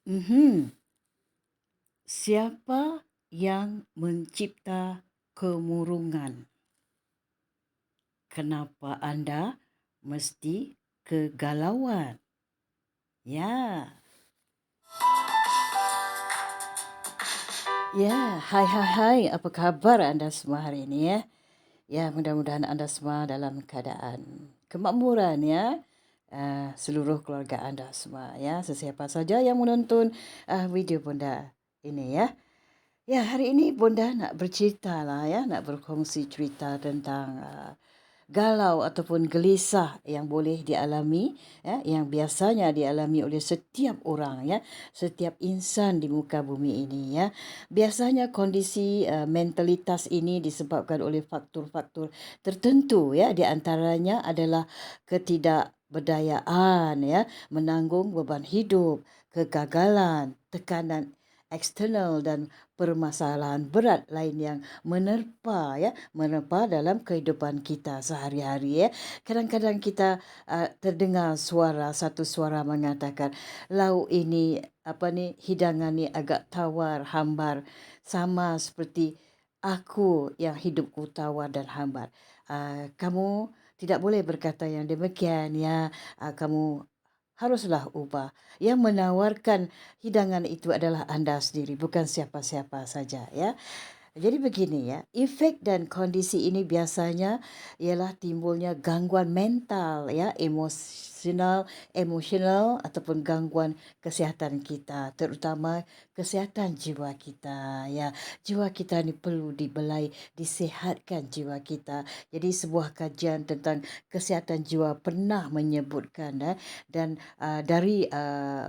Mhm. Siapa yang mencipta kemurungan? Kenapa anda mesti kegalauan? Ya. Ya, hai, apa kabar anda semua hari ini ya? Ya, mudah-mudahan anda semua dalam keadaan kemakmuran ya. Seluruh keluarga anda semua ya, sesiapa saja yang menonton video Bonda ini ya. Ya, hari ini Bonda nak bercerita lah ya, nak berkongsi cerita tentang galau ataupun gelisah yang boleh dialami ya, yang biasanya dialami oleh setiap orang ya, setiap insan di muka bumi ini ya. Biasanya kondisi mentalitas ini disebabkan oleh faktor-faktor tertentu ya, di antaranya adalah ketidakberdayaan ya, menanggung beban hidup, kegagalan, tekanan eksternal dan permasalahan berat lain yang menerpa dalam kehidupan kita sehari-hari ya. Kadang-kadang kita terdengar satu suara mengatakan lauk ini hidangan ni agak tawar hambar, sama seperti aku yang hidupku tawar dan hambar. Kamu tidak boleh berkata yang demikian ya. Kamu haruslah ubah. Yang menawarkan hidangan itu adalah anda sendiri, bukan siapa-siapa saja ya. Jadi begini ya, efek dan kondisi ini biasanya ialah timbulnya gangguan mental ya, emosional ataupun gangguan kesihatan kita, terutama kesihatan jiwa kita ya. Jiwa kita ni perlu dibelai, disihatkan jiwa kita. Jadi sebuah kajian tentang kesihatan jiwa pernah menyebutkan dan dari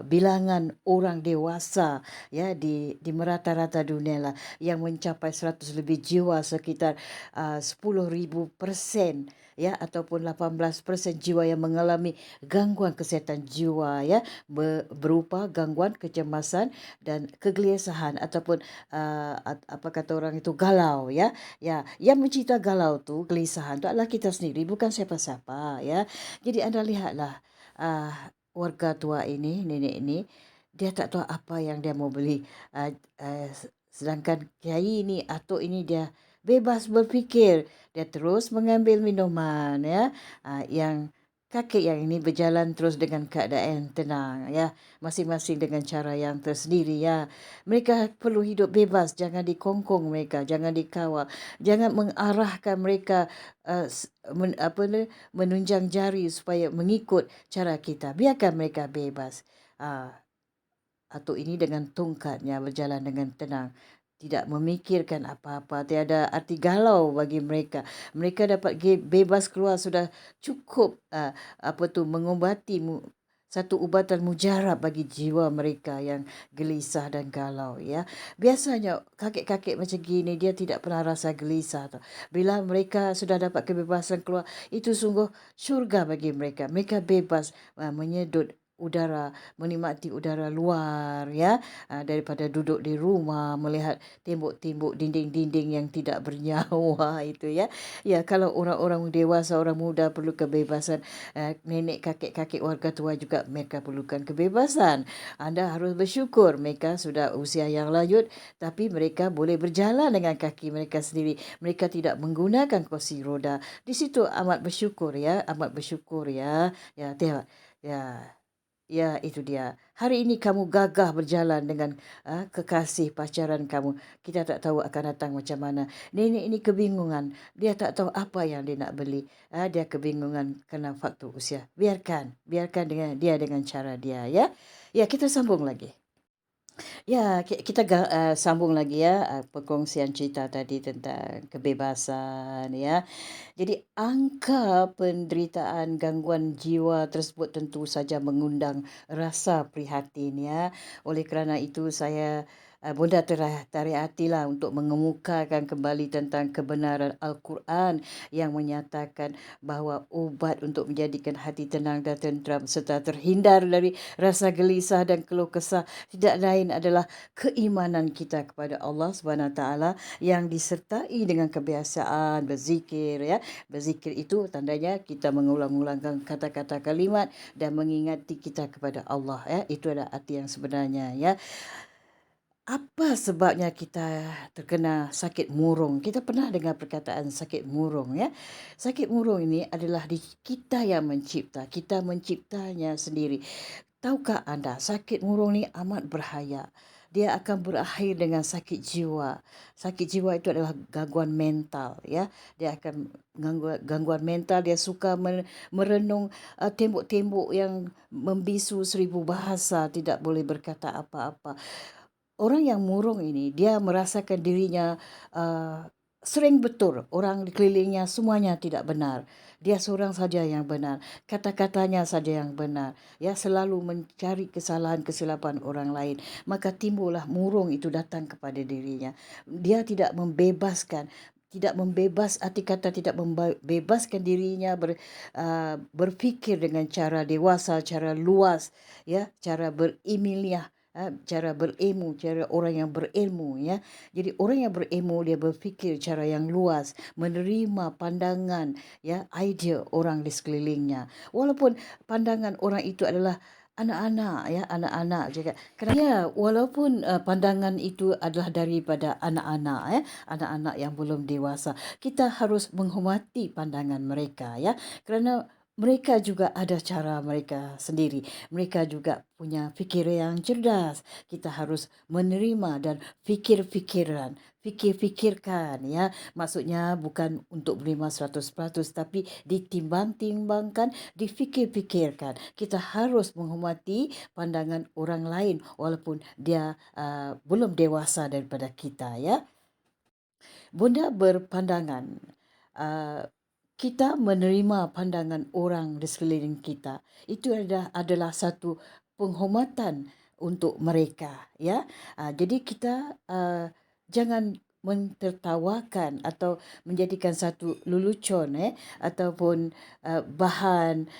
bilangan orang dewasa ya di merata-rata dunia lah, yang mencapai 100 lebih jiwa, sekitar 10,000% ya, ataupun 18% jiwa yang mengalami gangguan kesihatan jiwa ya, berupa gangguan kecemasan dan kegelisahan ataupun apa kata orang itu, galau ya. Ya, yang mencipta galau tu, gelisahan tu adalah kita sendiri, bukan siapa-siapa ya. Jadi anda lihatlah warga tua ini, nenek ini, dia tak tahu apa yang dia mau beli. Uh, uh, Sedangkan kiai ini, atuk ini, dia bebas berfikir. Dia terus mengambil minuman ya. Yang kakek yang ini berjalan terus dengan keadaan tenang ya. Masing-masing dengan cara yang tersendiri ya. Mereka perlu hidup bebas, jangan dikongkong mereka, jangan dikawal. Jangan mengarahkan mereka menunjang jari supaya mengikut cara kita. Biarkan mereka bebas. Atuk ini dengan tongkatnya berjalan dengan tenang, tidak memikirkan apa-apa, tiada arti galau bagi mereka. Mereka dapat bebas keluar, sudah cukup mengubati satu ubatan mujarab bagi jiwa mereka yang gelisah dan galau ya. Biasanya kakek-kakek macam gini dia tidak pernah rasa gelisah tau. Bila mereka sudah dapat kebebasan keluar, itu sungguh syurga bagi mereka. Mereka bebas menyedut udara, menikmati udara luar ya, daripada duduk di rumah melihat tembok-tembok, dinding-dinding yang tidak bernyawa itu ya. Ya, kalau orang-orang dewasa, orang muda perlu kebebasan, nenek kakek-kakek warga tua juga mereka perlukan kebebasan. Anda harus bersyukur mereka sudah usia yang lanjut tapi mereka boleh berjalan dengan kaki mereka sendiri. Mereka tidak menggunakan kursi roda. Di situ amat bersyukur ya, amat bersyukur ya. Ya, tengok. Ya. Ya, itu dia. Hari ini kamu gagah berjalan dengan kekasih pacaran kamu. Kita tak tahu akan datang macam mana. Nenek ini kebingungan. Dia tak tahu apa yang dia nak beli. Dia kebingungan kerana faktor usia. Biarkan dengan dia dengan cara dia ya. Ya, kita sambung lagi. Ya, kita sambung lagi ya, perkongsian cerita tadi tentang kebebasan ya. Jadi angka penderitaan gangguan jiwa tersebut tentu saja mengundang rasa prihatin ya. Oleh kerana itu saya Bunda tarik hatilah untuk mengemukakan kembali tentang kebenaran Al-Quran yang menyatakan bahawa ubat untuk menjadikan hati tenang dan tenteram serta terhindar dari rasa gelisah dan keluh kesah tidak lain adalah keimanan kita kepada Allah Subhanahu Wa Taala yang disertai dengan kebiasaan berzikir, ya. Berzikir itu tandanya kita mengulang-ulangkan kata-kata kalimat dan mengingati kita kepada Allah, ya. Itu adalah arti yang sebenarnya, ya. Apa sebabnya kita terkena sakit murung? Kita pernah dengar perkataan sakit murung, ya. Sakit murung ini adalah kita yang mencipta. Kita menciptanya sendiri. Tahukah anda sakit murung ni amat berbahaya. Dia akan berakhir dengan sakit jiwa. Sakit jiwa itu adalah gangguan mental, ya. Dia akan gangguan mental. Dia suka merenung tembok-tembok yang membisu 1000 bahasa, tidak boleh berkata apa-apa. Orang yang murung ini, dia merasakan dirinya sering betul. Orang di kelilingnya semuanya tidak benar. Dia seorang saja yang benar. Kata-katanya saja yang benar. Ya, selalu mencari kesalahan, kesilapan orang lain. Maka timbullah murung itu datang kepada dirinya. Dia tidak membebaskan. Tidak membebas, arti kata tidak membebaskan dirinya berfikir dengan cara dewasa, cara luas, ya, cara berilmiah. Cara berilmu, cara orang yang berilmu, ya. Jadi orang yang berilmu dia berfikir cara yang luas, menerima pandangan, ya, idea orang di sekelilingnya. Walaupun pandangan orang itu adalah anak-anak, ya, anak-anak juga. Kerana ya, walaupun pandangan itu adalah daripada anak-anak, ya, anak-anak yang belum dewasa, kita harus menghormati pandangan mereka, ya. Kerana mereka juga ada cara mereka sendiri. Mereka juga punya fikir yang cerdas. Kita harus menerima dan fikirkan, ya. Maksudnya bukan untuk menerima 100%, tapi ditimbang-timbangkan, difikir-fikirkan. Kita harus menghormati pandangan orang lain walaupun dia belum dewasa daripada kita, ya. Bunda berpandangan kita menerima pandangan orang di sekeliling kita. Itu adalah satu penghormatan untuk mereka, ya. Jadi kita jangan mentertawakan atau menjadikan satu lelucon, ataupun bahan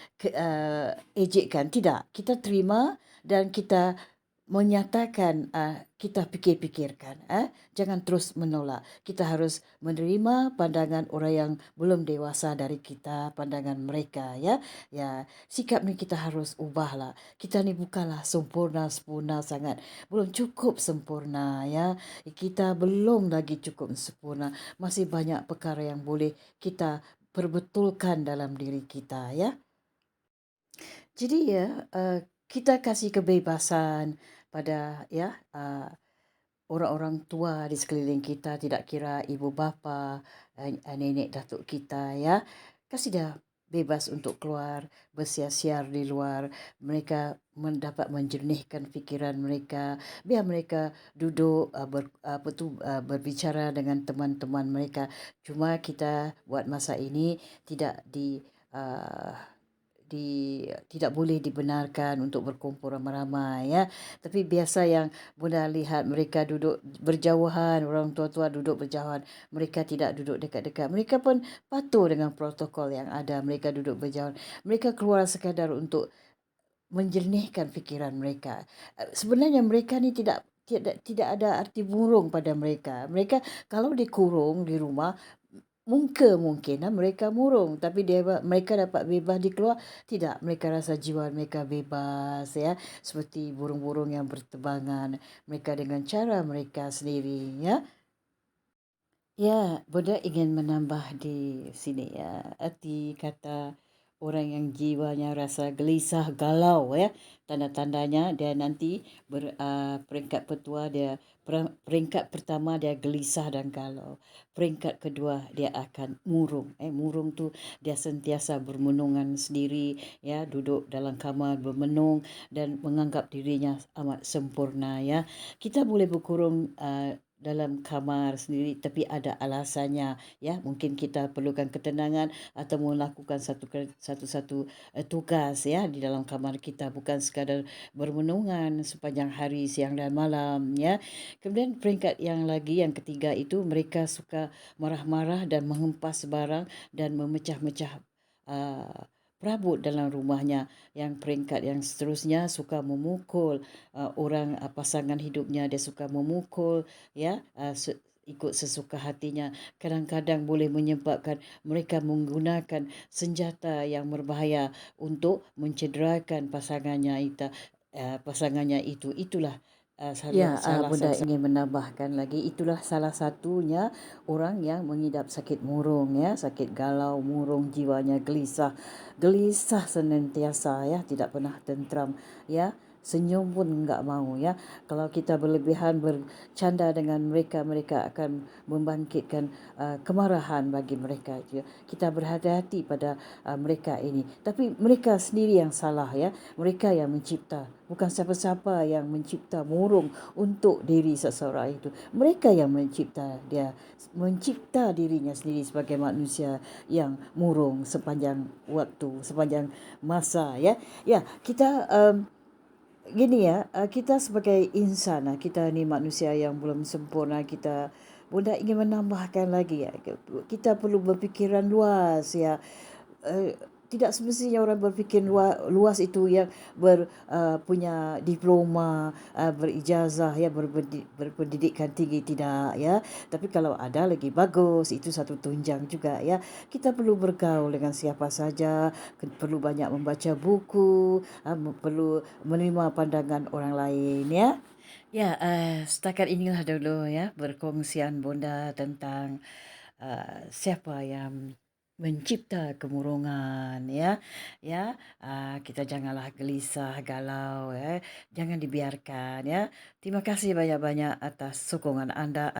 ejekan. Tidak, kita terima dan kita menyatakan kita fikir-fikirkan. Jangan terus menolak. Kita harus menerima pandangan orang yang belum dewasa dari kita, pandangan mereka, ya. Ya, sikap ni kita harus ubahlah. Kita ni bukanlah sempurna sangat. Belum cukup sempurna, ya. Kita belum lagi cukup sempurna. Masih banyak perkara yang boleh kita perbetulkan dalam diri kita, ya. Jadi ya, kita kasih kebebasan pada, ya, orang-orang tua di sekeliling kita, tidak kira ibu bapa, nenek datuk kita, ya. Kasih dia bebas untuk keluar, bersiar-siar di luar. Mereka mendapat menjernihkan fikiran mereka. Biar mereka duduk berbicara dengan teman-teman mereka. Cuma kita buat masa ini tidak uh, tidak boleh dibenarkan untuk berkumpul ramai-ramai, ya. Tapi biasa yang Bunda lihat mereka duduk berjauhan, orang tua-tua duduk berjauhan, mereka tidak duduk dekat-dekat. Mereka pun patuh dengan protokol yang ada. Mereka duduk berjauhan. Mereka keluar sekadar untuk menjernihkan fikiran mereka. Sebenarnya mereka ni tidak ada arti burung pada mereka. Mereka kalau dikurung di rumah mungkin mereka murung, tapi mereka dapat bebas di keluar. Tidak, mereka rasa jiwa mereka bebas, ya, seperti burung-burung yang berterbangan, mereka dengan cara mereka sendiri, ya. Ya, Bunda ingin menambah di sini, ya, arti kata orang yang jiwanya rasa gelisah, galau, ya. Tanda-tandanya dia nanti peringkat petua dia, peringkat pertama dia gelisah dan galau. Peringkat kedua dia akan murung. Murung tu dia sentiasa bermenungan sendiri, ya, duduk dalam kamar bermenung dan menganggap dirinya amat sempurna, ya. Kita boleh berkurung dalam kamar sendiri tapi ada alasannya, ya. Mungkin kita perlukan ketenangan atau melakukan satu-satu tugas, ya, di dalam kamar kita, bukan sekadar bermenungan sepanjang hari, siang dan malam, ya. Kemudian peringkat yang ketiga itu mereka suka marah-marah dan menghempas barang dan memecah-mecah uh, perabot dalam rumahnya. Yang peringkat yang seterusnya suka memukul orang, pasangan hidupnya dia suka memukul, ya, ikut sesuka hatinya. Kadang-kadang boleh menyebabkan mereka menggunakan senjata yang berbahaya untuk mencederakan pasangannya itu. Itulah Ya, salah Bunda satu. ingin menambahkan lagi, itulah salah satunya orang yang mengidap sakit murung ya, sakit galau, murung, jiwanya gelisah, gelisah senantiasa ya, tidak pernah tentram ya, senyum pun enggak mau ya. Kalau kita berlebihan bercanda dengan mereka, mereka akan membangkitkan kemarahan bagi mereka ya. Kita berhati-hati pada mereka ini. Tapi mereka sendiri yang salah ya, mereka yang mencipta. Bukan siapa-siapa yang mencipta murung untuk diri seseorang itu. Mereka yang mencipta dirinya sendiri sebagai manusia yang murung sepanjang waktu, sepanjang masa ya. Ya, kita gini ya, kita sebagai insan, kita ni manusia yang belum sempurna, kita Bunda ingin menambahkan lagi ya, kita perlu berfikiran luas ya. Uh, Tidak semestinya orang berfikir luas itu yang punya diploma, berijazah ya, berpendidikan tinggi, tidak ya. Tapi kalau ada lagi bagus, itu satu tunjang juga ya. Kita perlu bergaul dengan siapa saja, perlu banyak membaca buku, perlu menerima pandangan orang lain ya. Ya, setakat inilah dulu ya berkongsian Bunda tentang siapa yang mencipta kemurungan, ya. Ya, kita janganlah gelisah, galau ya. Jangan dibiarkan ya. Terima kasih banyak-banyak atas sokongan Anda.